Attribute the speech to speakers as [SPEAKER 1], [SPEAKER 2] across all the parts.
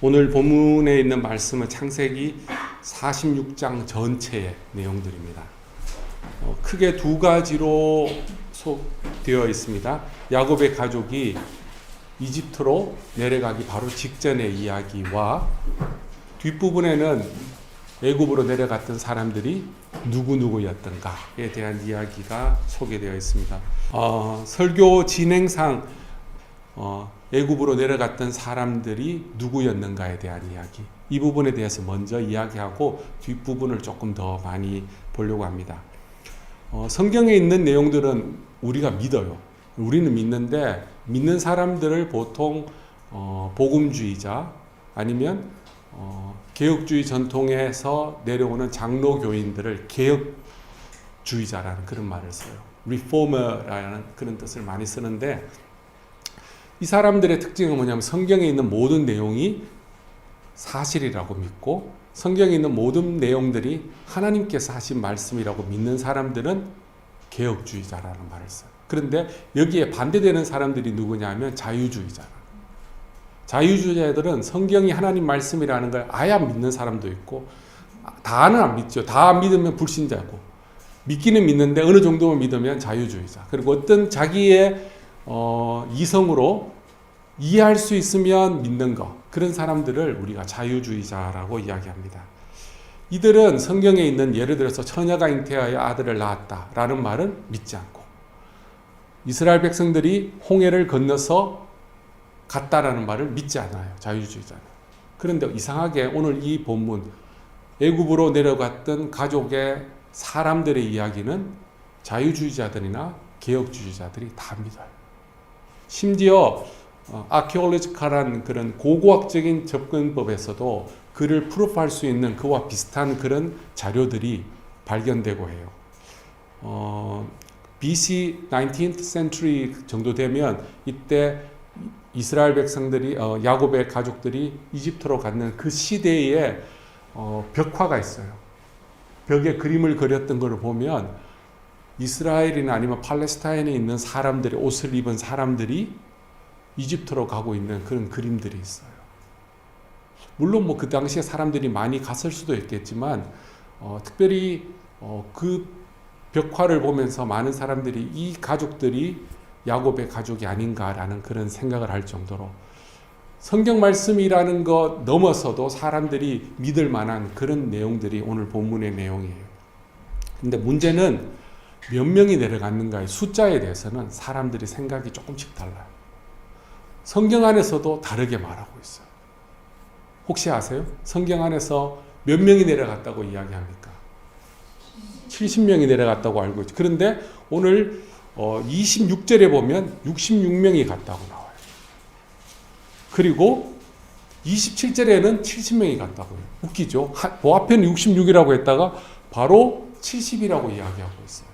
[SPEAKER 1] 오늘 본문에 있는 말씀은 창세기 46장 전체의 내용들입니다. 크게 두 가지로 되어 있습니다. 야곱의 가족이 이집트로 내려가기 바로 직전의 이야기와 뒷부분에는 애굽으로 내려갔던 사람들이 누구누구였던가에 대한 이야기가 소개되어 있습니다. 설교 진행상 애굽으로 내려갔던 사람들이 누구였는가에 대한 이야기, 이 부분에 대해서 먼저 이야기하고 뒷부분을 조금 더 많이 보려고 합니다. 성경에 있는 내용들은 우리가 믿어요. 우리는 믿는데 믿는 사람들을 보통 복음주의자 아니면 개혁주의 전통에서 내려오는 장로교인들을 개혁주의자라는 그런 말을 써요. 리포머라는 그런 뜻을 많이 쓰는데, 이 사람들의 특징은 뭐냐면 성경에 있는 모든 내용이 사실이라고 믿고 성경에 있는 모든 내용들이 하나님께서 하신 말씀이라고 믿는 사람들은 개혁주의자라는 말을 써요. 그런데 여기에 반대되는 사람들이 누구냐면 자유주의자라. 자유주의자들은 성경이 하나님 말씀이라는 걸 아예 안 믿는 사람도 있고, 다는 안 믿죠. 다 안 믿으면 불신자고, 믿기는 믿는데 어느 정도만 믿으면 자유주의자. 그리고 어떤 자기의 이성으로 이해할 수 있으면 믿는 것, 그런 사람들을 우리가 자유주의자라고 이야기합니다. 이들은 성경에 있는, 예를 들어서 처녀가 잉태하여 아들을 낳았다라는 말은 믿지 않고, 이스라엘 백성들이 홍해를 건너서 갔다라는 말을 믿지 않아요. 자유주의자는. 그런데 이상하게 오늘 이 본문, 애굽으로 내려갔던 가족의 사람들의 이야기는 자유주의자들이나 개혁주의자들이 다 믿어요. 심지어 아키올로지컬한 그런 고고학적인 접근법에서도 그를 프루프할 수 있는 그와 비슷한 그런 자료들이 발견되고 해요. BC 19th century 정도 되면 이때 이스라엘 백성들이 야곱의 가족들이 이집트로 갔는 그 시대에 벽화가 있어요. 벽에 그림을 그렸던 걸 보면 이스라엘이나 아니면 팔레스타인에 있는 사람들의 옷을 입은 사람들이 이집트로 가고 있는 그런 그림들이 있어요. 물론 그 당시에 사람들이 많이 갔을 수도 있겠지만 특별히 그 벽화를 보면서 많은 사람들이 이 가족들이 야곱의 가족이 아닌가라는 그런 생각을 할 정도로 성경 말씀이라는 것 넘어서도 사람들이 믿을 만한 그런 내용들이 오늘 본문의 내용이에요. 근데 문제는 몇 명이 내려갔는가의 숫자에 대해서는 사람들이 생각이 조금씩 달라요. 성경 안에서도 다르게 말하고 있어요. 혹시 아세요? 성경 안에서 몇 명이 내려갔다고 이야기합니까? 70명이 내려갔다고 알고 있죠. 그런데 오늘 26절에 보면 66명이 갔다고 나와요. 그리고 27절에는 70명이 갔다고 해요. 웃기죠? 앞에는 66이라고 했다가 바로 70이라고 이야기하고 있어요.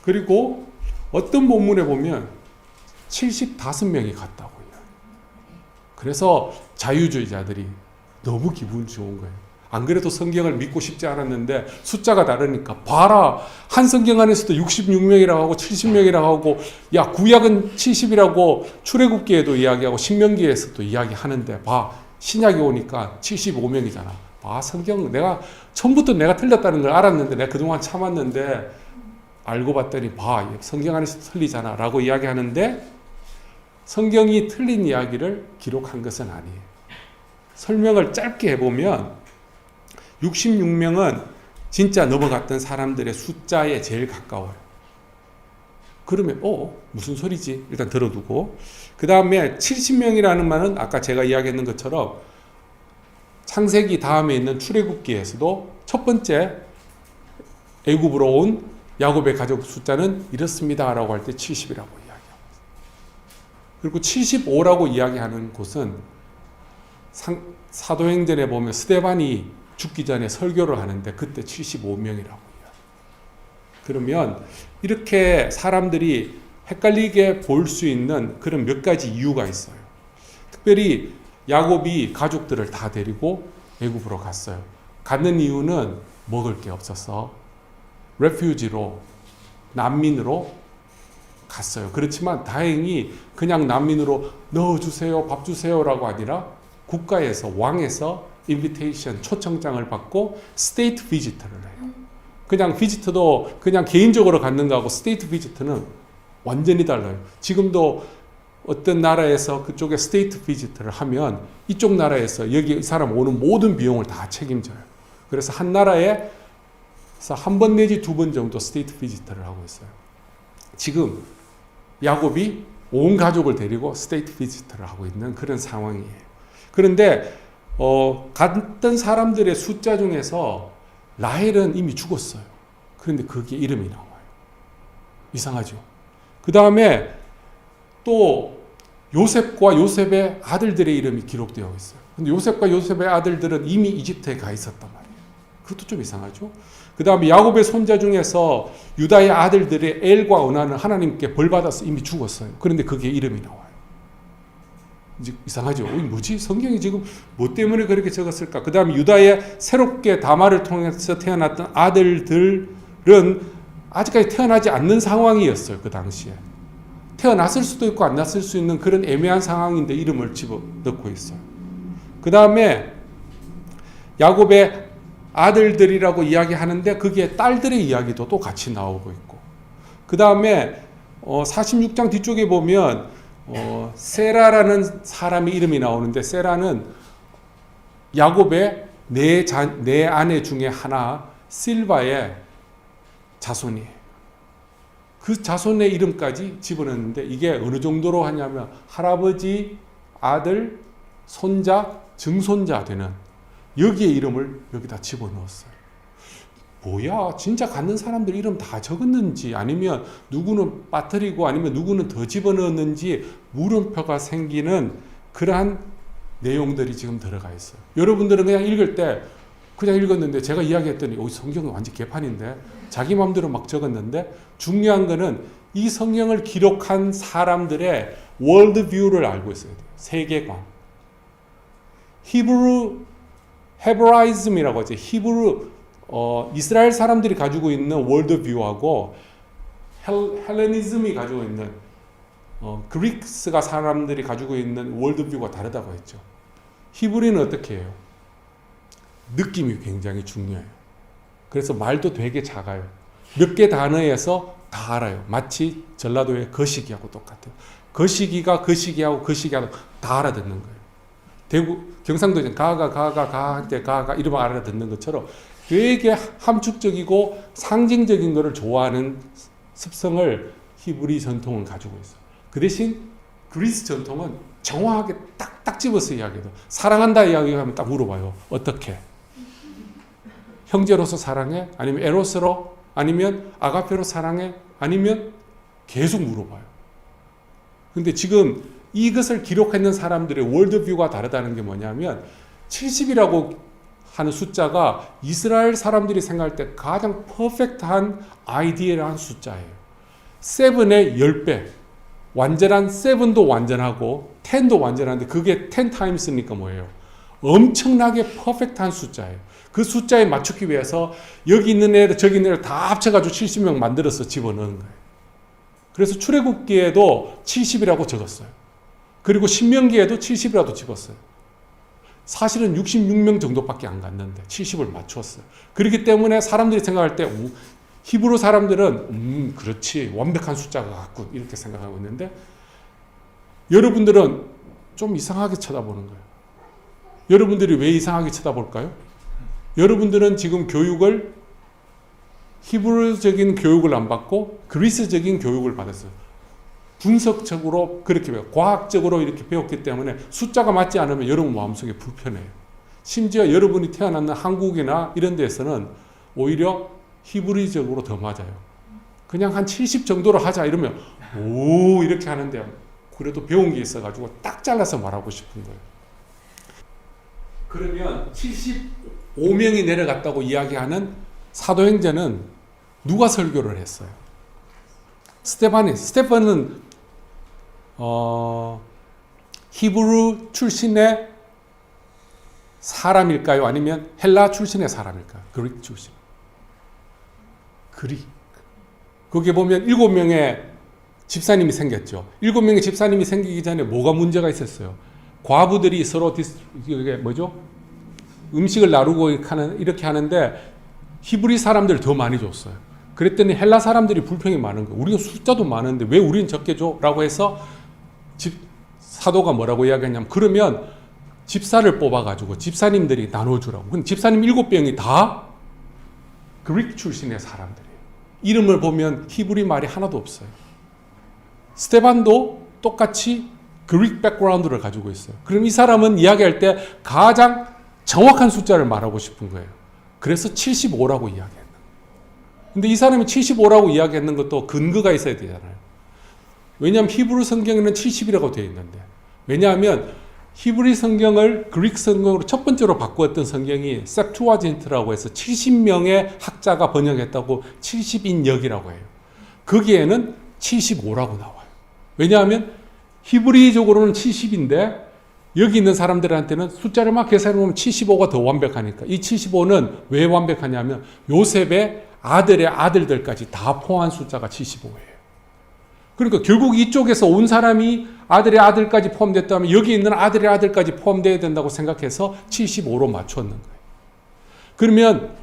[SPEAKER 1] 그리고 어떤 본문에 보면 75명이 갔다고 해요. 그래서 자유주의자들이 너무 기분 좋은 거예요. 안 그래도 성경을 믿고 싶지 않았는데 숫자가 다르니까 봐라, 한 성경 안에서도 66명이라고 하고 70명이라고 하고, 야 구약은 70이라고 출애굽기에도 이야기하고 신명기에서도 이야기하는데 봐, 신약이 오니까 75명이잖아. 봐, 성경 내가 처음부터 내가 틀렸다는 걸 알았는데 내가 그동안 참았는데 알고 봤더니 봐, 성경 안에서 틀리잖아 라고 이야기하는데, 성경이 틀린 이야기를 기록한 것은 아니에요. 설명을 짧게 해보면 66명은 진짜 넘어갔던 사람들의 숫자에 제일 가까워요. 그러면 무슨 소리지? 일단 들어두고, 그 다음에 70명이라는 말은 아까 제가 이야기했는 것처럼 창세기 다음에 있는 출애굽기에서도 첫 번째 애굽으로 온 야곱의 가족 숫자는 이렇습니다 라고 할 때 70이라고 이야기합니다. 그리고 75라고 이야기하는 곳은 사도행전에 보면 스데반이 죽기 전에 설교를 하는데 그때 75명이라고 이야기해요. 그러면 이렇게 사람들이 헷갈리게 볼 수 있는 그런 몇 가지 이유가 있어요. 특별히 야곱이 가족들을 다 데리고 애굽으로 갔어요. 갔는 이유는 먹을 게 없어서 레퓨지로, 난민으로 갔어요. 그렇지만 다행히 그냥 난민으로 넣어주세요, 밥 주세요라고 아니라 국가에서 왕에서 인비테이션 초청장을 받고 스테이트 비지터를 해요. 그냥 비지터도 그냥 개인적으로 갖는 거하고 스테이트 비지터는 완전히 달라요. 지금도 어떤 나라에서 그쪽에 스테이트 비지터를 하면 이쪽 나라에서 여기 이 사람 오는 모든 비용을 다 책임져요. 그래서 한 나라에서 한 번 내지 두 번 정도 스테이트 비지터를 하고 있어요. 지금 야곱이 온 가족을 데리고 스테이트 비지터를 하고 있는 그런 상황이에요. 그런데 갔던 사람들의 숫자 중에서 라헬은 이미 죽었어요. 그런데 거기에 이름이 나와요. 이상하죠? 그 다음에 또 요셉과 요셉의 아들들의 이름이 기록되어 있어요. 근데 요셉과 요셉의 아들들은 이미 이집트에 가 있었단 말이에요. 그것도 좀 이상하죠? 그 다음에 야곱의 손자 중에서 유다의 아들들의 엘과 은하는 하나님께 벌받아서 이미 죽었어요. 그런데 거기에 이름이 나와요. 이제 이상하죠? 뭐지? 성경이 지금 뭐 때문에 그렇게 적었을까? 그 다음에 유다의 새롭게 다말을 통해서 태어났던 아들들은 아직까지 태어나지 않는 상황이었어요. 그 당시에. 태어났을 수도 있고 안 났을 수 있는 그런 애매한 상황인데 이름을 집어넣고 있어요. 그 다음에 야곱의 아들들이라고 이야기하는데 거기에 딸들의 이야기도 또 같이 나오고 있고, 그 다음에 46장 뒤쪽에 보면 세라라는 사람의 이름이 나오는데, 세라는 야곱의 네 아내 중에 하나 실바의 자손이에요. 그 자손의 이름까지 집어넣는데 이게 어느 정도로 하냐면 할아버지, 아들, 손자, 증손자 되는 여기에 이름을 여기다 집어넣었어요. 뭐야, 진짜 갖는 사람들 이름 다 적었는지 아니면 누구는 빠뜨리고 아니면 누구는 더 집어넣었는지 물음표가 생기는 그러한 내용들이 지금 들어가 있어요. 여러분들은 그냥 읽을 때 그냥 읽었는데 제가 이야기했더니 성경은 완전 개판인데 자기 마음대로 막 적었는데, 중요한 거는 이 성경을 기록한 사람들의 월드뷰를 알고 있어야 돼요. 세계관. 헤브라이즘이라고 하죠. 히브루 이스라엘 사람들이 가지고 있는 월드뷰하고 헬레니즘이 가지고 있는 그리스가 사람들이 가지고 있는 월드뷰가 다르다고 했죠. 히브리는 어떻게 해요? 느낌이 굉장히 중요해요. 그래서 말도 되게 작아요. 몇 개 단어에서 다 알아요. 마치 전라도의 거시기하고 똑같아요. 거시기가 거시기하고 거시기하고 다 알아듣는 거예요. 대구 경상도에는 가가 할 때 가가 이름을 알아듣는 것처럼 되게 함축적이고 상징적인 것을 좋아하는 습성을 히브리 전통은 가지고 있어요. 그 대신 그리스 전통은 정확하게 딱딱 집어서 이야기해요. 사랑한다 이야기하면 딱 물어봐요. 어떻게? 형제로서 사랑해? 아니면 에로스로? 아니면 아가페로 사랑해? 아니면 계속 물어봐요. 근데 지금 이것을 기록했는 사람들의 월드뷰가 다르다는 게 뭐냐면 70이라고 하는 숫자가 이스라엘 사람들이 생각할 때 가장 퍼펙트한 아이디어한 숫자예요. 7의 10배. 완전한 7도 완전하고 10도 완전한데 그게 10 times니까 뭐예요? 엄청나게 퍼펙트한 숫자예요. 그 숫자에 맞추기 위해서 여기 있는 애들 저기 있는 애들 다 합쳐가지고 70명 만들어서 집어넣은 거예요. 그래서 출애굽기에도 70이라고 적었어요. 그리고 신명기에도 70이라도 집었어요. 사실은 66명 정도밖에 안 갔는데 70을 맞췄어요. 그렇기 때문에 사람들이 생각할 때 히브리 사람들은 그렇지 완벽한 숫자가 같군 이렇게 생각하고 있는데, 여러분들은 좀 이상하게 쳐다보는 거예요. 여러분들이 왜 이상하게 쳐다볼까요? 여러분들은 지금 교육을 히브리적인 교육을 안 받고 그리스적인 교육을 받았어요. 분석적으로 그렇게 배워, 과학적으로 이렇게 배웠기 때문에 숫자가 맞지 않으면 여러분 마음속에 불편해요. 심지어 여러분이 태어났는 한국이나 이런 데서는 오히려 히브리적으로 더 맞아요. 그냥 한 70 정도로 하자 이러면 오 이렇게 하는데 그래도 배운 게 있어가지고 딱 잘라서 말하고 싶은 거예요. 그러면 75명이 내려갔다고 이야기하는 사도행전은 누가 설교를 했어요? 스테반은 히브리 출신의 사람일까요? 아니면 헬라 출신의 사람일까요? 그리스 출신. 그리스. 거기에 보면 7명의 집사님이 생겼죠. 7명의 집사님이 생기기 전에 뭐가 문제가 있었어요? 과부들이 서로 이게 뭐죠? 음식을 나누고 이렇게 하는데 히브리 사람들 더 많이 줬어요. 그랬더니 헬라 사람들이 불평이 많은 거예요. 우리가 숫자도 많은데 왜 우리는 적게 줘? 라고 해서 사도가 뭐라고 이야기했냐면, 그러면 집사를 뽑아가지고 집사님들이 나눠주라고. 근데 집사님 7명이 다 그리스 출신의 사람들이에요. 이름을 보면 히브리 말이 하나도 없어요. 스테반도 똑같이 그리스 백그라운드를 가지고 있어요. 그럼 이 사람은 이야기할 때 가장 정확한 숫자를 말하고 싶은 거예요. 그래서 75라고 이야기했는 거예요. 근데 이 사람이 75라고 이야기했는 것도 근거가 있어야 되잖아요. 왜냐하면 히브리 성경에는 70이라고 되어 있는데, 왜냐하면 히브리 성경을 그리스 성경으로 첫 번째로 바꾸었던 성경이 셉투아진트라고 해서 70명의 학자가 번역했다고 70인역이라고 해요. 거기에는 75라고 나와요. 왜냐하면 히브리적으로는 70인데 여기 있는 사람들한테는 숫자를 막 계산해보면 75가 더 완벽하니까, 이 75는 왜 완벽하냐면 요셉의 아들의 아들들까지 다 포함한 숫자가 75예요. 그러니까 결국 이쪽에서 온 사람이 아들의 아들까지 포함됐다면 여기 있는 아들의 아들까지 포함되어야 된다고 생각해서 75로 맞췄는 거예요. 그러면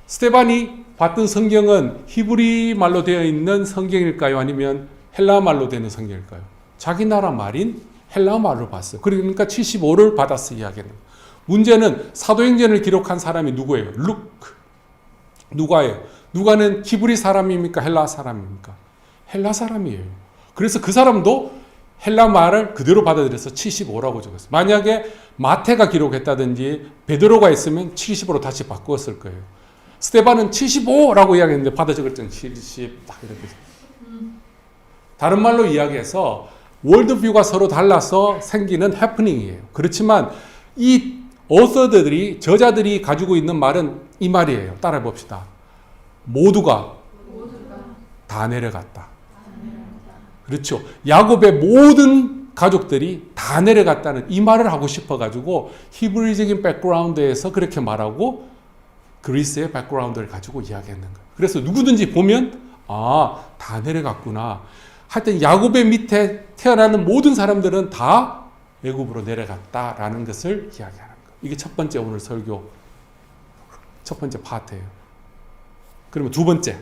[SPEAKER 1] 스테반이 봤던 성경은 히브리 말로 되어 있는 성경일까요? 아니면 헬라 말로 되는 성경일까요? 자기 나라 말인 헬라 말로 봤어요. 그러니까 75를 받았어 이야기는. 문제는 사도행전을 기록한 사람이 누구예요? 루크. 누가예요? 누가는 히브리 사람입니까? 헬라 사람입니까? 헬라 사람이에요. 그래서 그 사람도 헬라 말을 그대로 받아들여서 75라고 적었어요. 만약에 마태가 기록했다든지 베드로가 있으면 75로 다시 바꾸었을 거예요. 스테반은 75라고 이야기했는데 받아 적을 때는 70 딱 이렇게. 다른 말로 이야기해서 월드뷰가 서로 달라서 생기는 해프닝이에요. 그렇지만 이 어서들이, 저자들이 가지고 있는 말은 이 말이에요. 따라해 봅시다. 모두가 다 내려갔다. 그렇죠. 야곱의 모든 가족들이 다 내려갔다는 이 말을 하고 싶어가지고 히브리적인 백그라운드에서 그렇게 말하고 그리스의 백그라운드를 가지고 이야기했는 거예요. 그래서 누구든지 보면 다 내려갔구나. 하여튼 야곱의 밑에 태어나는 모든 사람들은 다 애굽으로 내려갔다라는 것을 이야기하는 거예요. 이게 첫 번째 오늘 설교 첫 번째 파트예요. 그러면 두 번째,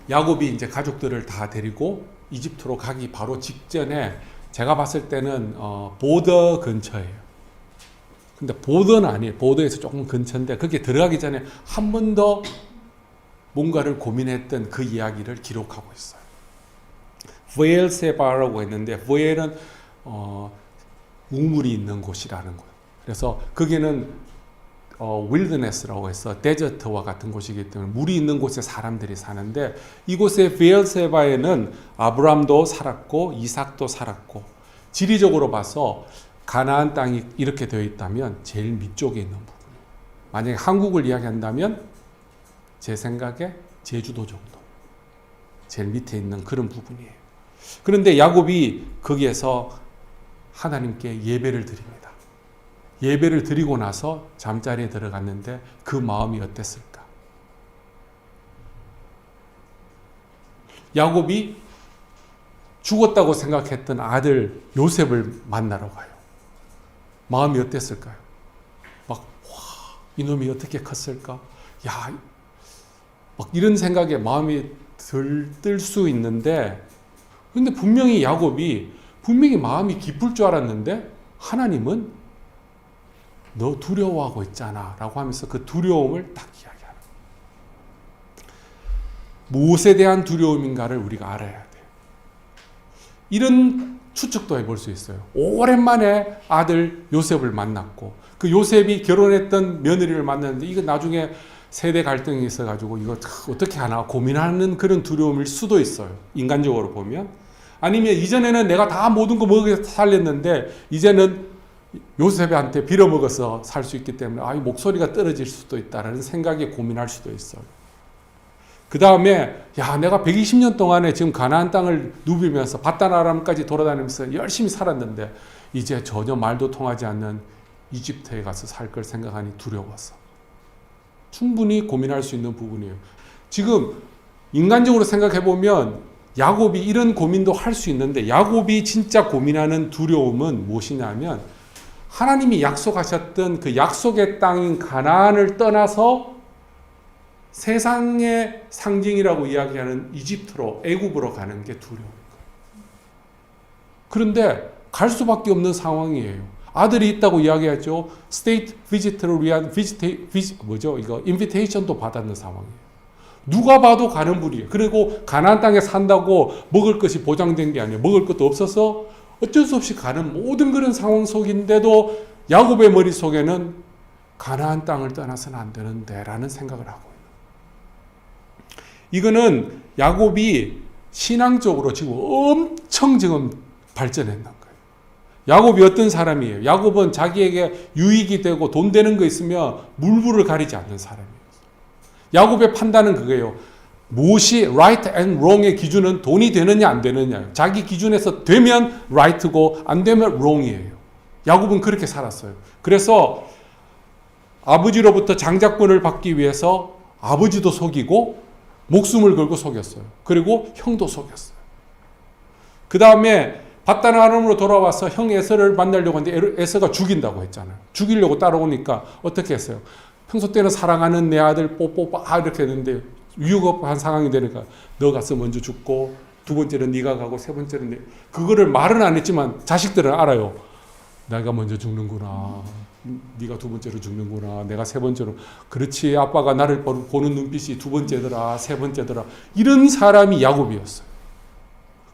[SPEAKER 1] 야곱이 이제 가족들을 다 데리고 이집트로 가기 바로 직전에 제가 봤을 때는 보더 근처예요. 근데 보더는 아니에요. 보더에서 조금 근처인데 거기에 들어가기 전에 한 번 더 뭔가를 고민했던 그 이야기를 기록하고 있어요. 브엘세바라고 했는데 브엘은 우물이 있는 곳이라는 거예요. 그래서 거기는 윌드네스라고 해서 데저트와 같은 곳이기 때문에 물이 있는 곳에 사람들이 사는데 이곳에 브엘세바에는 아브람도 살았고 이삭도 살았고 지리적으로 봐서 가나안 땅이 이렇게 되어 있다면 제일 밑쪽에 있는 부분이에요. 만약에 한국을 이야기한다면 제 생각에 제주도 정도 제일 밑에 있는 그런 부분이에요. 그런데 야곱이 거기에서 하나님께 예배를 드립니다. 예배를 드리고 나서 잠자리에 들어갔는데 그 마음이 어땠을까? 야곱이 죽었다고 생각했던 아들 요셉을 만나러 가요. 마음이 어땠을까요? 이놈이 어떻게 컸을까? 막 이런 생각에 마음이 들뜰 수 있는데, 근데 분명히 야곱이 마음이 깊을 줄 알았는데 하나님은 너 두려워하고 있잖아 라고 하면서 그 두려움을 딱 이야기하는 거예요. 무엇에 대한 두려움인가를 우리가 알아야 돼요. 이런 추측도 해볼 수 있어요. 오랜만에 아들 요셉을 만났고 그 요셉이 결혼했던 며느리를 만났는데 이거 나중에 세대 갈등이 있어가지고 이거 어떻게 하나 고민하는 그런 두려움일 수도 있어요. 인간적으로 보면. 아니면 이전에는 내가 다 모든 거 먹여 살렸는데 이제는 요셉한테 빌어먹어서 살 수 있기 때문에 목소리가 떨어질 수도 있다라는 생각에 고민할 수도 있어요. 그 다음에 내가 120년 동안에 지금 가나안 땅을 누비면서 바단 아람까지 돌아다니면서 열심히 살았는데 이제 전혀 말도 통하지 않는 이집트에 가서 살 걸 생각하니 두려워서 충분히 고민할 수 있는 부분이에요. 지금 인간적으로 생각해 보면 야곱이 이런 고민도 할 수 있는데 야곱이 진짜 고민하는 두려움은 무엇이냐면 하나님이 약속하셨던 그 약속의 땅인 가나안을 떠나서 세상의 상징이라고 이야기하는 이집트로 애굽으로 가는 게 두려워요. 그런데 갈 수밖에 없는 상황이에요. 아들이 있다고 이야기하죠. 스테이트 비지트를 위한 인비테이션도 받았는 상황이에요. 누가 봐도 가는 분이에요. 그리고 가나안 땅에 산다고 먹을 것이 보장된 게 아니에요. 먹을 것도 없어서 어쩔 수 없이 가는 모든 그런 상황 속인데도 야곱의 머릿속에는 가나안 땅을 떠나서는 안 되는데 라는 생각을 하고 있는 거예요. 이거는 야곱이 신앙적으로 지금 엄청 지금 발전했는 거예요. 야곱이 어떤 사람이에요? 야곱은 자기에게 유익이 되고 돈 되는 거 있으면 물불을 가리지 않는 사람이에요. 야곱의 판단은 그거예요. 무엇이 right and wrong의 기준은 돈이 되느냐 안 되느냐. 자기 기준에서 되면 right고 안 되면 wrong이에요. 야곱은 그렇게 살았어요. 그래서 아버지로부터 장자권을 받기 위해서 아버지도 속이고 목숨을 걸고 속였어요. 그리고 형도 속였어요. 그 다음에 바단 아람으로 돌아와서 형 에서를 만나려고 했는데 에서가 죽인다고 했잖아요. 죽이려고 따라오니까 어떻게 했어요? 평소 때는 사랑하는 내 아들 뽀뽀 이렇게 했는데 위급한 상황이 되니까 너 가서 먼저 죽고 두 번째는 네가 가고 세 번째는 그거를 말은 안 했지만 자식들은 알아요. 내가 먼저 죽는구나. 네가 두 번째로 죽는구나. 내가 세 번째로. 그렇지. 아빠가 나를 보는 눈빛이 두 번째더라. 세 번째더라. 이런 사람이 야곱이었어요.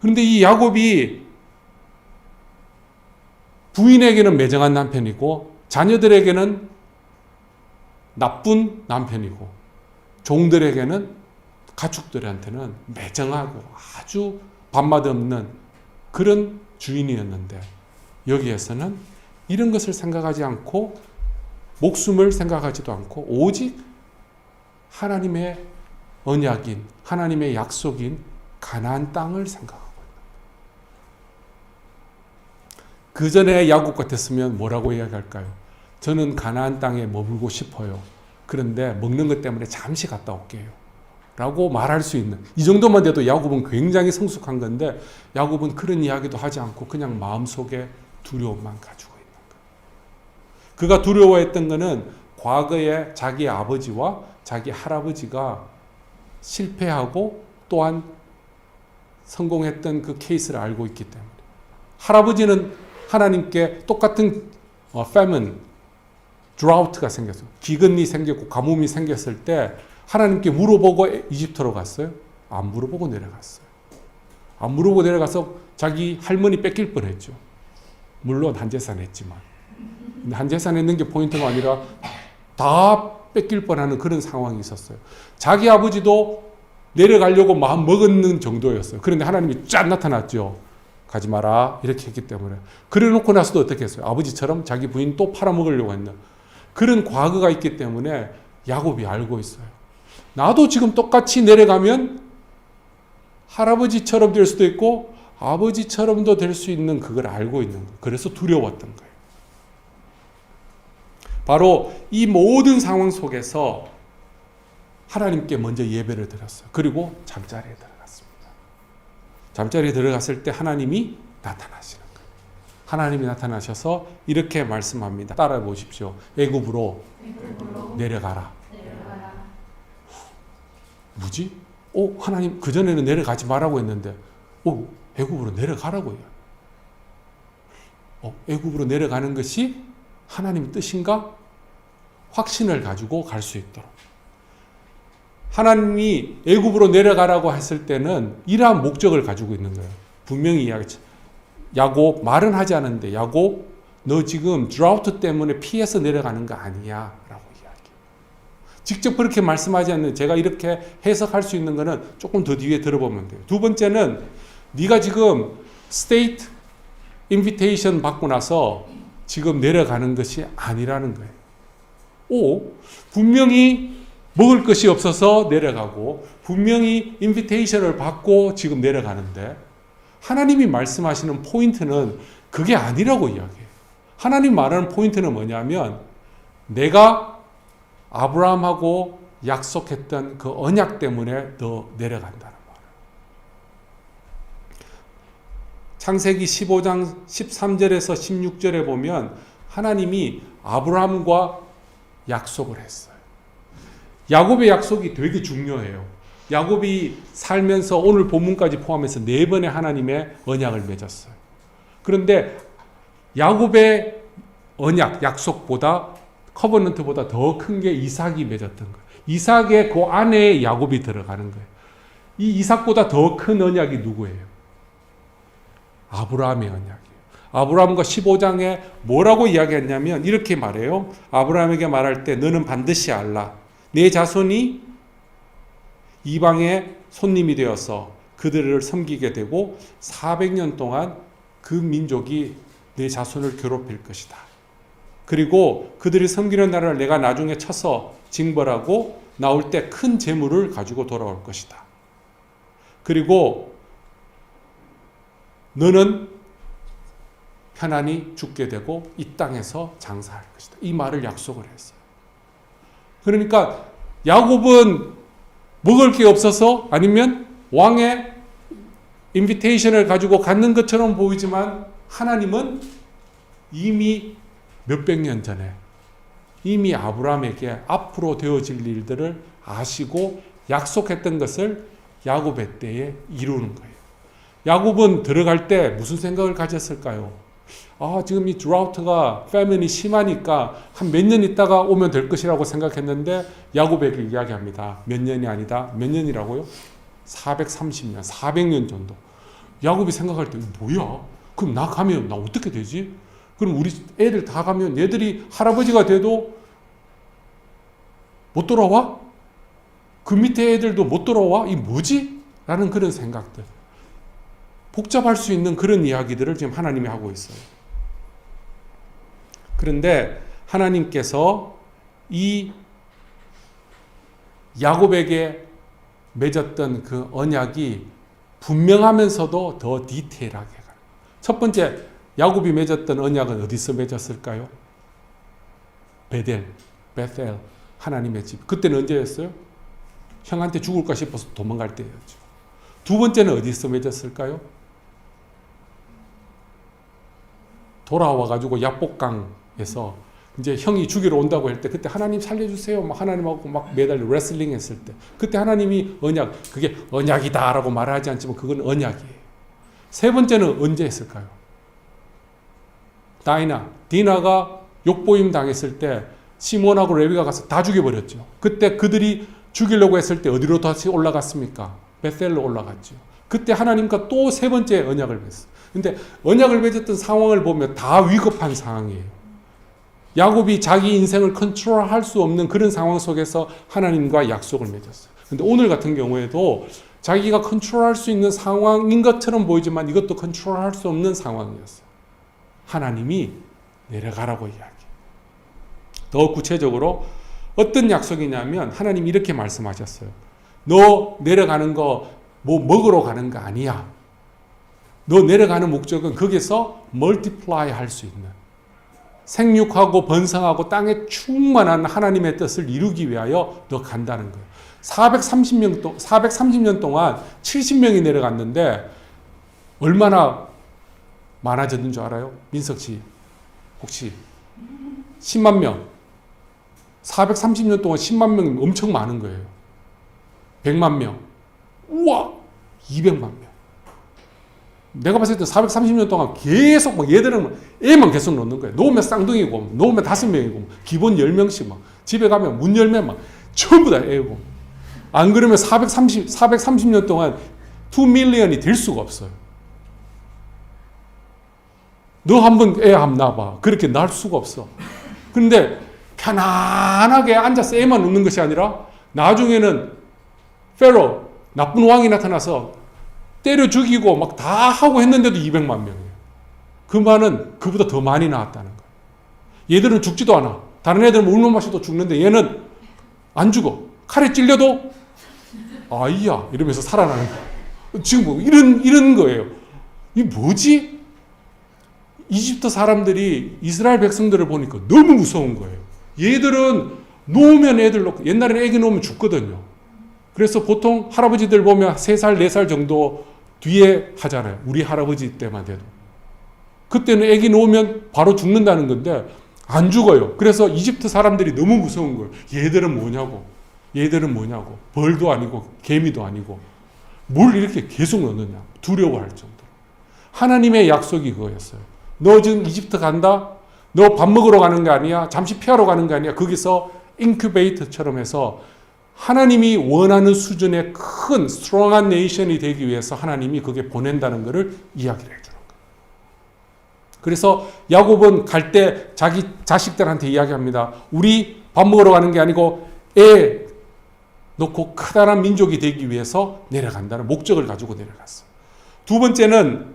[SPEAKER 1] 그런데 이 야곱이 부인에게는 매정한 남편이고 자녀들에게는 나쁜 남편이고 종들에게는 가축들한테는 매정하고 아주 밥맛 없는 그런 주인이었는데 여기에서는 이런 것을 생각하지 않고 목숨을 생각하지도 않고 오직 하나님의 언약인 하나님의 약속인 가나안 땅을 생각하고 있는 거예요. 그 전에 야곱 같았으면 뭐라고 이야기할까요? 저는 가나안 땅에 머물고 싶어요. 그런데 먹는 것 때문에 잠시 갔다 올게요. 라고 말할 수 있는 이 정도만 돼도 야곱은 굉장히 성숙한 건데 야곱은 그런 이야기도 하지 않고 그냥 마음속에 두려움만 가지고 있는 거예요. 그가 두려워했던 것은 과거에 자기 아버지와 자기 할아버지가 실패하고 또한 성공했던 그 케이스를 알고 있기 때문에 할아버지는 하나님께 똑같은 famine, drought가 생겼어요. 기근이 생겼고 가뭄이 생겼을 때 하나님께 물어보고 이집트로 갔어요? 안 물어보고 내려갔어요. 안 물어보고 내려가서 자기 할머니 뺏길 뻔했죠. 물론 한제산 했지만. 근데 한제산 했는 게 포인트가 아니라 다 뺏길 뻔하는 그런 상황이 있었어요. 자기 아버지도 내려가려고 마음 먹었는 정도였어요. 그런데 하나님이 쫙 나타났죠. 가지 마라 이렇게 했기 때문에. 그래 놓고 나서도 어떻게 했어요? 아버지처럼 자기 부인 또 팔아먹으려고 했나. 그런 과거가 있기 때문에 야곱이 알고 있어요. 나도 지금 똑같이 내려가면 할아버지처럼 될 수도 있고 아버지처럼도 될 수 있는 그걸 알고 있는 거예요. 그래서 두려웠던 거예요. 바로 이 모든 상황 속에서 하나님께 먼저 예배를 드렸어요. 그리고 잠자리에 들어갔습니다. 잠자리에 들어갔을 때 하나님이 나타나시는 거예요. 하나님이 나타나셔서 이렇게 말씀합니다. 따라해 보십시오. 애굽으로 내려가라. 뭐지? 하나님 그전에는 내려가지 말라고 했는데 애굽으로 내려가라고요. 애굽으로 내려가는 것이 하나님 뜻인가? 확신을 가지고 갈 수 있도록. 하나님이 애굽으로 내려가라고 했을 때는 이러한 목적을 가지고 있는 거예요. 분명히 이야기했죠. 야곱 말은 하지 않았는데 야곱 너 지금 드라우트 때문에 피해서 내려가는 거 아니야 라고 이야기해요. 직접 그렇게 말씀하지 않는 제가 이렇게 해석할 수 있는 거는 조금 더 뒤에 들어보면 돼요. 두 번째는 네가 지금 스테이트 인비테이션 받고 나서 지금 내려가는 것이 아니라는 거예요. 분명히 먹을 것이 없어서 내려가고 분명히 인비테이션을 받고 지금 내려가는데 하나님이 말씀하시는 포인트는 그게 아니라고 이야기해요. 하나님 말하는 포인트는 뭐냐면 내가 아브라함하고 약속했던 그 언약 때문에 너 내려간다는 말이에요. 창세기 15장 13절에서 16절에 보면 하나님이 아브라함과 약속을 했어요. 야곱의 약속이 되게 중요해요. 야곱이 살면서 오늘 본문까지 포함해서 4번의 하나님의 언약을 맺었어요. 그런데 야곱의 언약, 약속보다 커버넌트보다 더 큰 게 이삭이 맺었던 거예요. 이삭의 그 안에 야곱이 들어가는 거예요. 이 이삭보다 더 큰 언약이 누구예요? 아브라함의 언약이에요. 아브라함과 15장에 뭐라고 이야기했냐면 이렇게 말해요. 아브라함에게 말할 때 너는 반드시 알라. 내 자손이 이방의 손님이 되어서 그들을 섬기게 되고 400년 동안 그 민족이 내 자손을 괴롭힐 것이다. 그리고 그들이 섬기는 나라를 내가 나중에 쳐서 징벌하고 나올 때 큰 재물을 가지고 돌아올 것이다. 그리고 너는 편안히 죽게 되고 이 땅에서 장사할 것이다. 이 말을 약속을 했어요. 그러니까 야곱은 먹을 게 없어서 아니면 왕의 인비테이션을 가지고 갖는 것처럼 보이지만 하나님은 이미 몇백 년 전에 이미 아브라함에게 앞으로 되어질 일들을 아시고 약속했던 것을 야곱의 때에 이루는 거예요. 야곱은 들어갈 때 무슨 생각을 가졌을까요? 지금 이 드라우트가 패민이 심하니까 한 몇 년 있다가 오면 될 것이라고 생각했는데 야곱에게 이야기합니다. 몇 년이 아니다. 몇 년이라고요? 430년, 400년 정도. 야곱이 생각할 때 뭐야? 그럼 나 가면 나 어떻게 되지? 그럼 우리 애들 다 가면 얘들이 할아버지가 돼도 못 돌아와? 그 밑에 애들도 못 돌아와? 이 뭐지? 라는 그런 생각들. 복잡할 수 있는 그런 이야기들을 지금 하나님이 하고 있어요. 그런데 하나님께서 이 야곱에게 맺었던 그 언약이 분명하면서도 더 디테일하게 가요. 첫 번째, 야곱이 맺었던 언약은 어디서 맺었을까요? 베델, 하나님의 집. 그때는 언제였어요? 형한테 죽을까 싶어서 도망갈 때였죠. 두 번째는 어디서 맺었을까요? 돌아와가지고 야복강에서 이제 형이 죽이러 온다고 할 때 그때 하나님 살려주세요. 막 하나님하고 막 매달려 레슬링 했을 때 그때 하나님이 언약, 그게 언약이다라고 말하지 않지만 그건 언약이에요. 세 번째는 언제 했을까요? 디나가 욕보임 당했을 때 시몬하고 레위가 가서 다 죽여버렸죠. 그때 그들이 죽이려고 했을 때 어디로 다시 올라갔습니까? 베셀로 올라갔죠. 그때 하나님과 또 세 번째 언약을 맺었어요. 근데 언약을 맺었던 상황을 보면 다 위급한 상황이에요. 야곱이 자기 인생을 컨트롤할 수 없는 그런 상황 속에서 하나님과 약속을 맺었어요. 근데 오늘 같은 경우에도 자기가 컨트롤할 수 있는 상황인 것처럼 보이지만 이것도 컨트롤할 수 없는 상황이었어요. 하나님이 내려가라고 이야기해요. 더 구체적으로 어떤 약속이냐면 하나님이 이렇게 말씀하셨어요. 너 내려가는 거 뭐 먹으러 가는 거 아니야. 너 내려가는 목적은 거기서 멀티플라이 할 수 있는 생육하고 번성하고 땅에 충만한 하나님의 뜻을 이루기 위하여 너 간다는 거예요. 430년 동안 70명이 내려갔는데 얼마나 많아졌는 줄 알아요? 민석 씨 혹시 10만 명 430년 동안 10만 명이면 엄청 많은 거예요. 100만 명 우와 200만 명. 내가 봤을 때 430년 동안 계속 막 얘들은 애만 계속 놓는 거예요. 놓으면 쌍둥이고 놓으면 5명이고 기본 10명씩 막 집에 가면 문 열면 막 전부 다 애고 안 그러면 430년 동안 2 밀리언이 될 수가 없어요. 너 한번 애 한번 낳아봐. 그렇게 낳을 수가 없어. 그런데 편안하게 앉아서 애만 놓는 것이 아니라 나중에는 페로 나쁜 왕이 나타나서 때려 죽이고 막 다 하고 했는데도 200만 명이에요. 그 말은 그보다 더 많이 나왔다는 거예요. 얘들은 죽지도 않아. 다른 애들은 물만 마셔도 죽는데 얘는 안 죽어. 칼에 찔려도 아이야 이러면서 살아나는 거예요. 지금 뭐 이런 거예요. 이 뭐지? 이집트 사람들이 이스라엘 백성들을 보니까 너무 무서운 거예요. 얘들은 놓으면 애들 놓고 옛날에는 애기 놓으면 죽거든요. 그래서 보통 할아버지들 보면 3살, 4살 정도 뒤에 하잖아요. 우리 할아버지 때만 돼도. 그때는 애기 놓으면 바로 죽는다는 건데 안 죽어요. 그래서 이집트 사람들이 너무 무서운 거예요. 얘들은 뭐냐고. 얘들은 뭐냐고. 벌도 아니고 개미도 아니고 뭘 이렇게 계속 넣느냐. 두려워할 정도로. 하나님의 약속이 그거였어요. 너 지금 이집트 간다? 너 밥 먹으러 가는 게 아니야? 잠시 피하러 가는 게 아니야? 거기서 인큐베이터처럼 해서 하나님이 원하는 수준의 큰 스트롱한 네이션이 되기 위해서 하나님이 그게 보낸다는 것을 이야기를 해주는 거예요. 그래서 야곱은 갈 때 자기 자식들한테 이야기합니다. 우리 밥 먹으러 가는 게 아니고 애 놓고 커다란 민족이 되기 위해서 내려간다는 목적을 가지고 내려갔어요. 두 번째는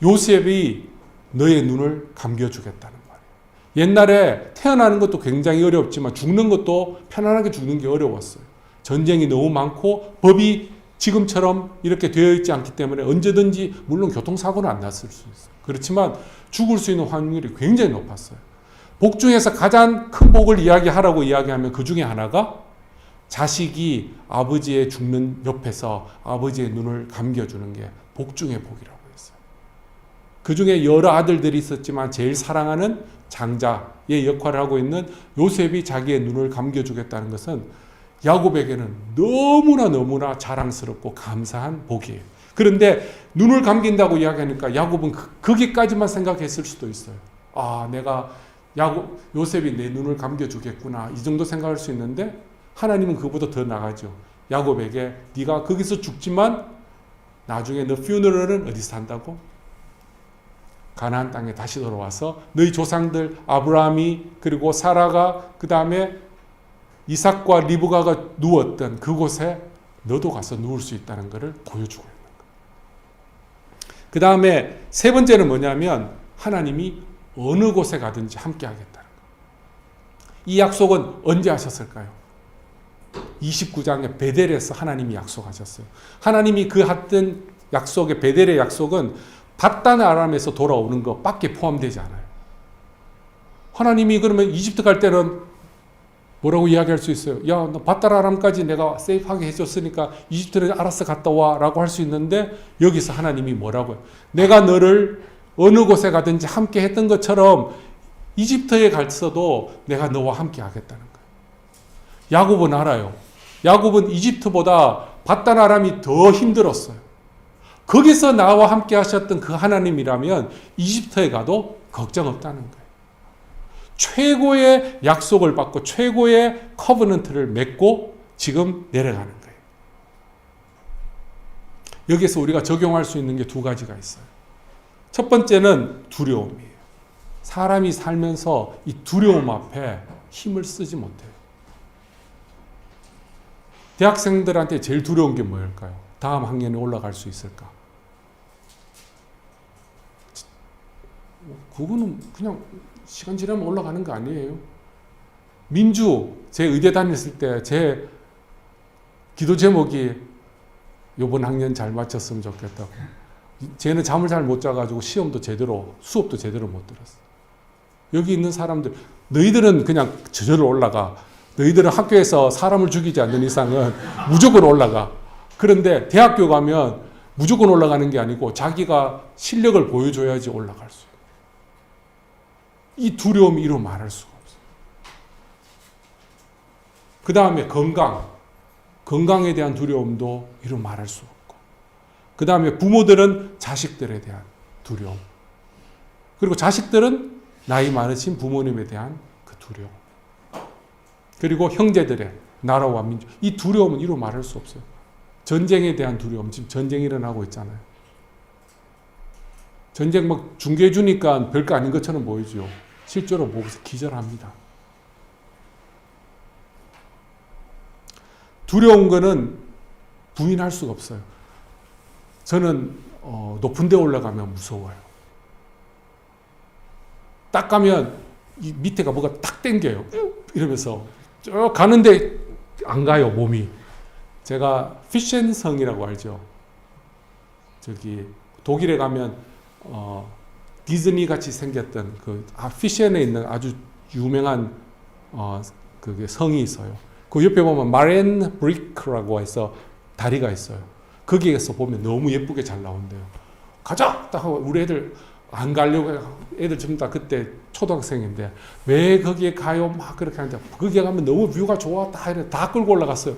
[SPEAKER 1] 요셉이 너의 눈을 감겨주겠다는 말이에요. 옛날에 태어나는 것도 굉장히 어렵지만 죽는 것도 편안하게 죽는 게 어려웠어요. 전쟁이 너무 많고 법이 지금처럼 이렇게 되어 있지 않기 때문에 언제든지 물론 교통사고는 안 났을 수 있어요. 그렇지만 죽을 수 있는 확률이 굉장히 높았어요. 복 중에서 가장 큰 복을 이야기하라고 이야기하면 그 중에 하나가 자식이 아버지의 죽는 옆에서 아버지의 눈을 감겨주는 게 복 중의 복이라고 했어요. 그 중에 여러 아들들이 있었지만 제일 사랑하는 장자의 역할을 하고 있는 요셉이 자기의 눈을 감겨주겠다는 것은 야곱에게는 너무나 자랑스럽고 감사한 복이에요. 그런데 눈을 감긴다고 이야기하니까 야곱은 거기까지만 생각했을 수도 있어요. 아, 내가 요셉이 내 눈을 감겨주겠구나. 이 정도 생각할 수 있는데 하나님은 그보다 더 나가죠. 야곱에게 네가 거기서 죽지만 나중에 너 퓨너럴은 어디서 한다고? 가나안 땅에 다시 돌아와서 너희 조상들 아브라함이 그리고 사라가 그 다음에 이삭과 리브가가 누웠던 그곳에 너도 가서 누울 수 있다는 것을 보여주고 있는 거예요. 그 다음에 세 번째는 뭐냐면 하나님이 어느 곳에 가든지 함께 하겠다는 거예요. 이 약속은 언제 하셨을까요? 29장의 베델에서 하나님이 약속하셨어요. 하나님이 그 했던 약속의 베델의 약속은 밧단 아람에서 돌아오는 것밖에 포함되지 않아요. 하나님이 그러면 이집트 갈 때는 뭐라고 이야기할 수 있어요? 야, 너 밧단 아람까지 내가 세이프하게 해줬으니까 이집트를 알아서 갔다 와 라고 할 수 있는데 여기서 하나님이 뭐라고요? 내가 너를 어느 곳에 가든지 함께 했던 것처럼 이집트에 갔어도 내가 너와 함께 하겠다는 거예요. 야곱은 알아요. 야곱은 이집트보다 밧단 아람이 더 힘들었어요. 거기서 나와 함께 하셨던 그 하나님이라면 이집트에 가도 걱정 없다는 거예요. 최고의 약속을 받고 최고의 커버넌트를 맺고 지금 내려가는 거예요. 여기서 우리가 적용할 수 있는 게 두 가지가 있어요. 첫 번째는 두려움이에요. 사람이 살면서 이 두려움 앞에 힘을 쓰지 못해요. 대학생들한테 제일 두려운 게 뭐일까요? 다음 학년에 올라갈 수 있을까? 그거는 그냥 시간 지나면 올라가는 거 아니에요. 민주, 제 의대 다녔을 때 제 기도 제목이 이번 학년 잘 마쳤으면 좋겠다고. 쟤는 잠을 잘 못 자가지고 시험도 제대로, 수업도 제대로 못 들었어. 여기 있는 사람들, 너희들은 그냥 저절로 올라가. 너희들은 학교에서 사람을 죽이지 않는 이상은 무조건 올라가. 그런데 대학교 가면 무조건 올라가는 게 아니고 자기가 실력을 보여줘야지 올라갈 수 있어요. 이 두려움이 이루 말할 수가 없어요. 그 다음에 건강에 대한 두려움도 이루 말할 수 없고, 그 다음에 부모들은 자식들에 대한 두려움, 그리고 자식들은 나이 많으신 부모님에 대한 그 두려움, 그리고 형제들의 나라와 민족, 이 두려움은 이루 말할 수 없어요. 전쟁에 대한 두려움, 지금 전쟁이 일어나고 있잖아요. 전쟁 막 중계해 주니까 별거 아닌 것처럼 보이죠. 실제로 보고서 기절합니다. 두려운 거는 부인할 수가 없어요. 저는 높은 데 올라가면 무서워요. 딱 가면 이 밑에가 뭐가 딱 당겨요. 이러면서 쭉 가는데 안 가요, 몸이. 제가 피셴성이라고 알죠? 저기 독일에 가면 디즈니 같이 생겼던 그 피셴에 있는 아주 유명한 그게 성이 있어요. 그 옆에 보면 마렌 브리크라고 해서 다리가 있어요. 거기에서 보면 너무 예쁘게 잘 나온대요. 가자! 딱 하고 우리 애들 안 가려고 해요. 애들 전부 다 그때 초등학생인데 왜 거기에 가요? 막 그렇게 하는데 거기에 가면 너무 뷰가 좋아. 다 끌고 올라갔어요.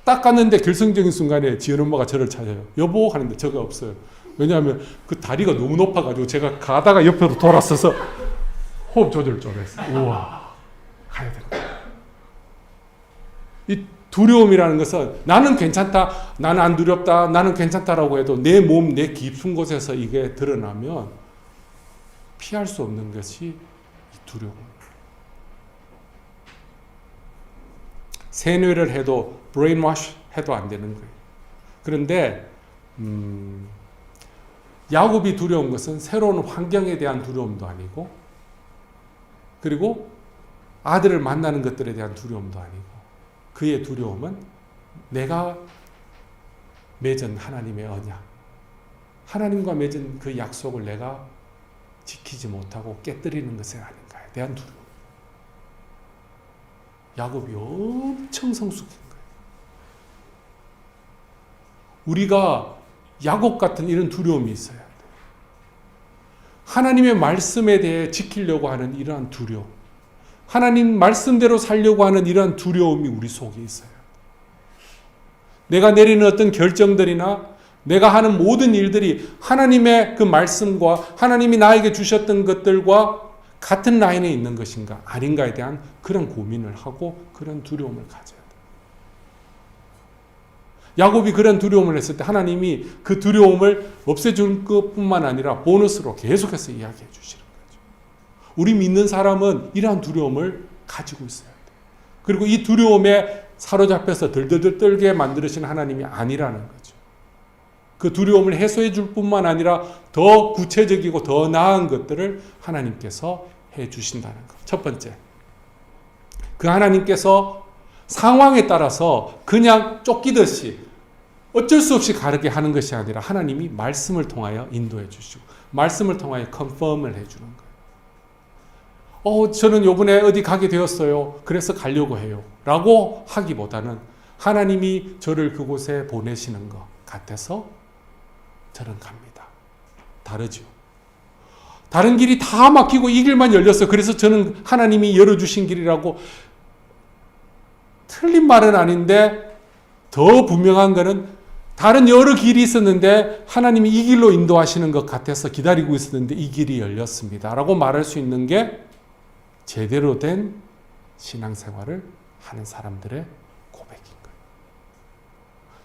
[SPEAKER 1] 딱 갔는데 결정적인 순간에 지은 엄마가 저를 찾아요. 여보 하는데 저가 없어요. 왜냐하면 그 다리가 너무 높아가지고 제가 가다가 옆으로 돌아서서 호흡 조절 좀 했어요. 우와, 가야 된다. 이 두려움이라는 것은 나는 괜찮다, 나는 안 두렵다, 나는 괜찮다라고 해도 내 몸, 내 깊은 곳에서 이게 드러나면 피할 수 없는 것이 이 두려움입니다. 세뇌를 해도 브레인워시 해도 안 되는 거예요. 그런데 야곱이 두려운 것은 새로운 환경에 대한 두려움도 아니고 그리고 아들을 만나는 것들에 대한 두려움도 아니고 그의 두려움은 내가 맺은 하나님의 언약, 하나님과 맺은 그 약속을 내가 지키지 못하고 깨뜨리는 것에 아닌가에 대한 두려움. 야곱이 엄청 성숙한 거예요. 우리가 야곱 같은 이런 두려움이 있어야 돼요. 하나님의 말씀에 대해 지키려고 하는 이러한 두려움, 하나님 말씀대로 살려고 하는 이러한 두려움이 우리 속에 있어요. 내가 내리는 어떤 결정들이나 내가 하는 모든 일들이 하나님의 그 말씀과 하나님이 나에게 주셨던 것들과 같은 라인에 있는 것인가 아닌가에 대한 그런 고민을 하고 그런 두려움을 가져야 돼요. 야곱이 그런 두려움을 했을 때 하나님이 그 두려움을 없애준 것뿐만 아니라 보너스로 계속해서 이야기해 주시는 거죠. 우리 믿는 사람은 이러한 두려움을 가지고 있어야 돼요. 그리고 이 두려움에 사로잡혀서 덜덜덜 떨게 만드시는 하나님이 아니라는 거죠. 그 두려움을 해소해 줄 뿐만 아니라 더 구체적이고 더 나은 것들을 하나님께서 해 주신다는 것. 첫 번째, 그 하나님께서 상황에 따라서 그냥 쫓기듯이 어쩔 수 없이 가르게 하는 것이 아니라 하나님이 말씀을 통하여 인도해 주시고 말씀을 통하여 컨펌을 해주는 거예요. 저는 요번에 어디 가게 되었어요. 그래서 가려고 해요. 라고 하기보다는 하나님이 저를 그곳에 보내시는 것 같아서 저는 갑니다. 다르죠. 다른 길이 다 막히고 이 길만 열렸어요. 그래서 저는 하나님이 열어주신 길이라고 틀린 말은 아닌데 더 분명한 것은 다른 여러 길이 있었는데 하나님이 이 길로 인도하시는 것 같아서 기다리고 있었는데 이 길이 열렸습니다. 라고 말할 수 있는 게 제대로 된 신앙생활을 하는 사람들의 고백인 거예요.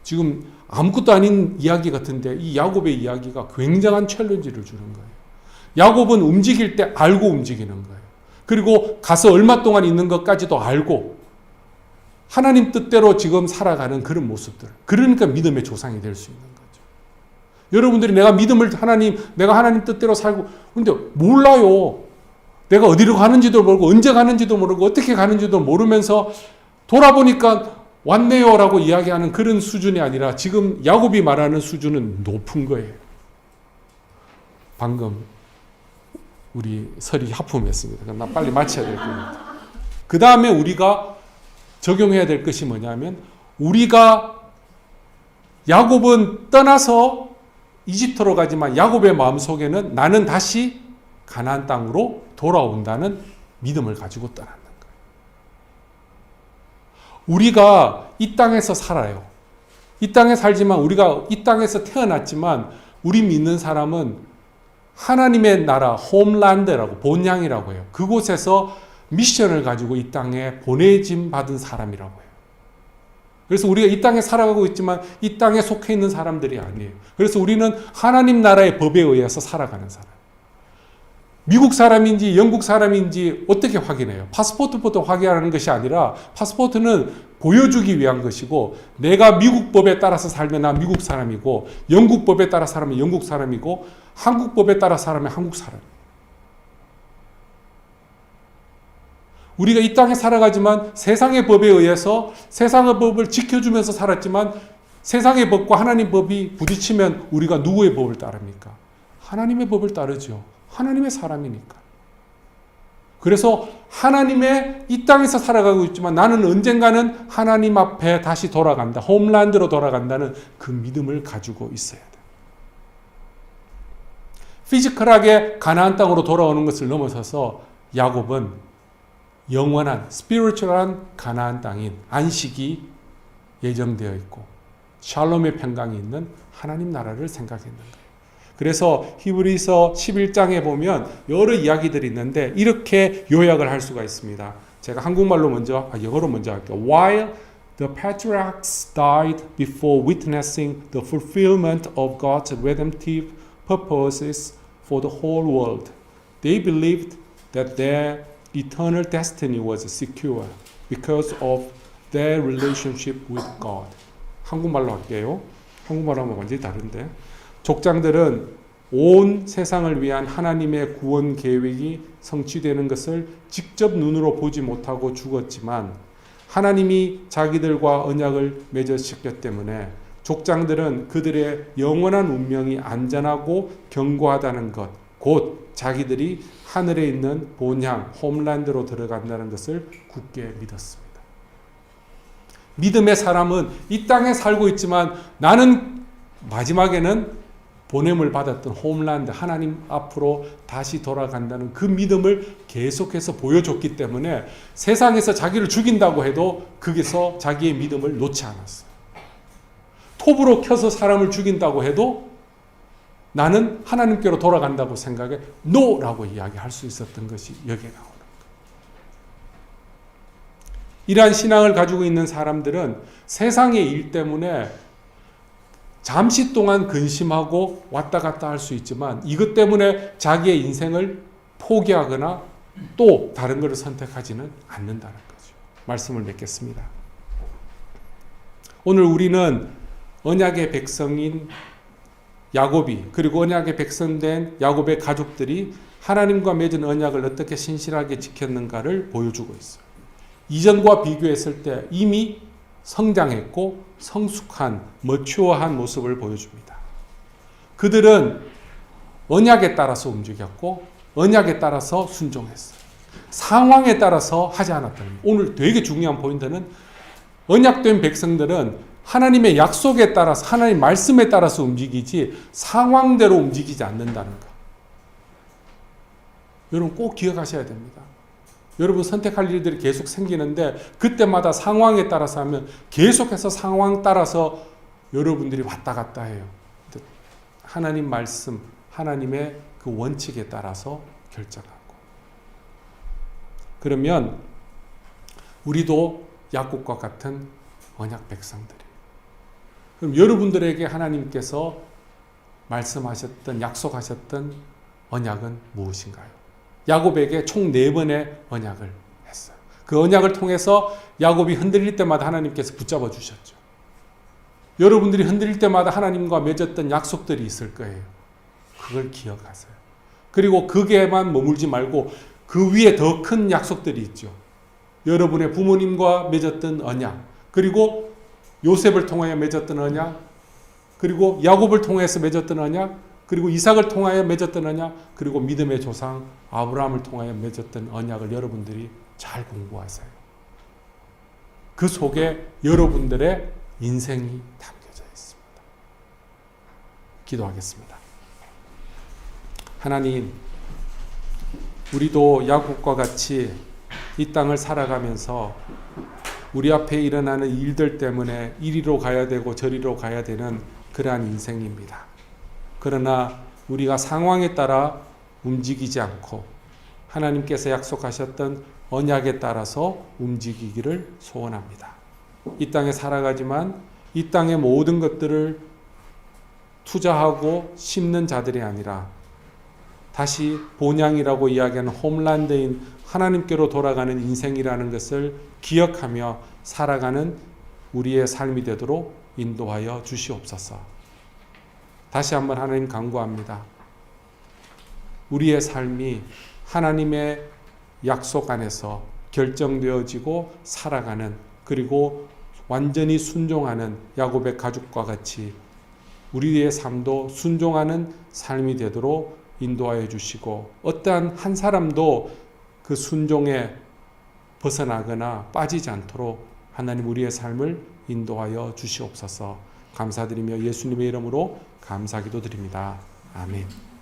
[SPEAKER 1] 지금 아무것도 아닌 이야기 같은데 이 야곱의 이야기가 굉장한 챌린지를 주는 거예요. 야곱은 움직일 때 알고 움직이는 거예요. 그리고 가서 얼마 동안 있는 것까지도 알고 하나님 뜻대로 지금 살아가는 그런 모습들. 그러니까 믿음의 조상이 될 수 있는 거죠. 여러분들이 내가 하나님 뜻대로 살고, 근데 몰라요. 내가 어디로 가는지도 모르고, 언제 가는지도 모르고, 어떻게 가는지도 모르면서 돌아보니까 왔네요 라고 이야기하는 그런 수준이 아니라 지금 야곱이 말하는 수준은 높은 거예요. 방금 우리 설이 하품했습니다. 나 빨리 마쳐야 될 겁니다. 그 다음에 우리가 적용해야 될 것이 뭐냐면 우리가 야곱은 떠나서 이집트로 가지만 야곱의 마음속에는 나는 다시 가나안 땅으로 돌아온다는 믿음을 가지고 떠나는 거예요. 우리가 이 땅에서 살아요. 이 땅에 살지만 우리가 이 땅에서 태어났지만 우리 믿는 사람은 하나님의 나라 홈란드라고 본향이라고 해요. 그곳에서 미션을 가지고 이 땅에 보내짐 받은 사람이라고 해요. 그래서 우리가 이 땅에 살아가고 있지만 이 땅에 속해 있는 사람들이 아니에요. 그래서 우리는 하나님 나라의 법에 의해서 살아가는 사람. 미국 사람인지 영국 사람인지 어떻게 확인해요? 파스포트부터 확인하는 것이 아니라 파스포트는 보여주기 위한 것이고 내가 미국 법에 따라서 살면 나 미국 사람이고 영국 법에 따라 살면 영국 사람이고 한국 법에 따라 살면 한국 사람이에요. 우리가 이 땅에 살아가지만 세상의 법에 의해서 세상의 법을 지켜주면서 살았지만 세상의 법과 하나님 법이 부딪히면 우리가 누구의 법을 따릅니까? 하나님의 법을 따르죠. 하나님의 사람이니까. 그래서 하나님의 이 땅에서 살아가고 있지만 나는 언젠가는 하나님 앞에 다시 돌아간다. 홈랜드로 돌아간다는 그 믿음을 가지고 있어야 돼. 피지컬하게 가나안 땅으로 돌아오는 것을 넘어서서 야곱은 영원한 스피리추얼한 가나안 땅인 안식이 예정되어 있고 샬롬의 평강이 있는 하나님 나라를 생각했는 거예요. 그래서 히브리서 11장에 보면 여러 이야기들이 있는데 이렇게 요약을 할 수가 있습니다. 제가 한국말로 영어로 먼저 할게요. While the patriarchs died before witnessing the fulfillment of God's redemptive purposes for the whole world, they believed that their eternal destiny was secure because of their relationship with God. 한국말로 할게요. 한국말로 하면 완전히 다른데. 족장들은 온 세상을 위한 하나님의 구원 계획이 성취되는 것을 직접 눈으로 보지 못하고 죽었지만 하나님이 자기들과 언약을 맺으셨기 때문에 족장들은 그들의 영원한 운명이 안전하고 견고하다는 것, 곧 자기들이 하늘에 있는 본향, 홈랜드로 들어간다는 것을 굳게 믿었습니다. 믿음의 사람은 이 땅에 살고 있지만 나는 마지막에는 보냄을 받았던 홈랜드, 하나님 앞으로 다시 돌아간다는 그 믿음을 계속해서 보여줬기 때문에 세상에서 자기를 죽인다고 해도 거기서 자기의 믿음을 놓지 않았어요. 톱으로 켜서 사람을 죽인다고 해도 나는 하나님께로 돌아간다고 생각해 NO라고 이야기할 수 있었던 것이 여기에 나오는 거예요. 이러한 신앙을 가지고 있는 사람들은 세상의 일 때문에 잠시 동안 근심하고 왔다 갔다 할 수 있지만 이것 때문에 자기의 인생을 포기하거나 또 다른 것을 선택하지는 않는다는 거죠. 말씀을 맺겠습니다. 오늘 우리는 언약의 백성인 야곱이 그리고 언약의 백성된 야곱의 가족들이 하나님과 맺은 언약을 어떻게 신실하게 지켰는가를 보여주고 있어요. 이전과 비교했을 때 이미 성장했고 성숙한, 머추어한 모습을 보여줍니다. 그들은 언약에 따라서 움직였고 언약에 따라서 순종했어요. 상황에 따라서 하지 않았다는 거예요. 오늘 되게 중요한 포인트는 언약된 백성들은 하나님의 약속에 따라서 하나님 말씀에 따라서 움직이지 상황대로 움직이지 않는다는 거. 여러분 꼭 기억하셔야 됩니다. 여러분 선택할 일들이 계속 생기는데 그때마다 상황에 따라서 하면 계속해서 상황 따라서 여러분들이 왔다 갔다 해요. 하나님 말씀, 하나님의 그 원칙에 따라서 결정하고. 그러면 우리도 야곱과 같은 언약 백성들이. 그럼 여러분들에게 하나님께서 말씀하셨던, 약속하셨던 언약은 무엇인가요? 야곱에게 총 4번의 언약을 했어요. 그 언약을 통해서 야곱이 흔들릴 때마다 하나님께서 붙잡아 주셨죠. 여러분들이 흔들릴 때마다 하나님과 맺었던 약속들이 있을 거예요. 그걸 기억하세요. 그리고 거기에만 머물지 말고 그 위에 더 큰 약속들이 있죠. 여러분의 부모님과 맺었던 언약, 그리고 요셉을 통하여 맺었던 언약, 그리고 야곱을 통해서 맺었던 언약, 그리고 이삭을 통하여 맺었던 언약, 그리고 믿음의 조상 아브라함을 통하여 맺었던 언약을 여러분들이 잘 공부하세요. 그 속에 여러분들의 인생이 담겨져 있습니다. 기도하겠습니다. 하나님, 우리도 야곱과 같이 이 땅을 살아가면서 우리 앞에 일어나는 일들 때문에 이리로 가야 되고 저리로 가야 되는 그러한 인생입니다. 그러나 우리가 상황에 따라 움직이지 않고 하나님께서 약속하셨던 언약에 따라서 움직이기를 소원합니다. 이 땅에 살아가지만 이 땅의 모든 것들을 투자하고 심는 자들이 아니라 다시 본향이라고 이야기하는 홈랜드인 하나님께로 돌아가는 인생이라는 것을 기억하며 살아가는 우리의 삶이 되도록 인도하여 주시옵소서. 다시 한번 하나님 간구합니다. 우리의 삶이 하나님의 약속 안에서 결정되어지고 살아가는, 그리고 완전히 순종하는 야곱의 가족과 같이 우리의 삶도 순종하는 삶이 되도록 인도하여 주시고, 어떠한 한 사람도 그 순종에 벗어나거나 빠지지 않도록 하나님 우리의 삶을 인도하여 주시옵소서. 감사드리며 예수님의 이름으로 감사기도 드립니다. 아멘.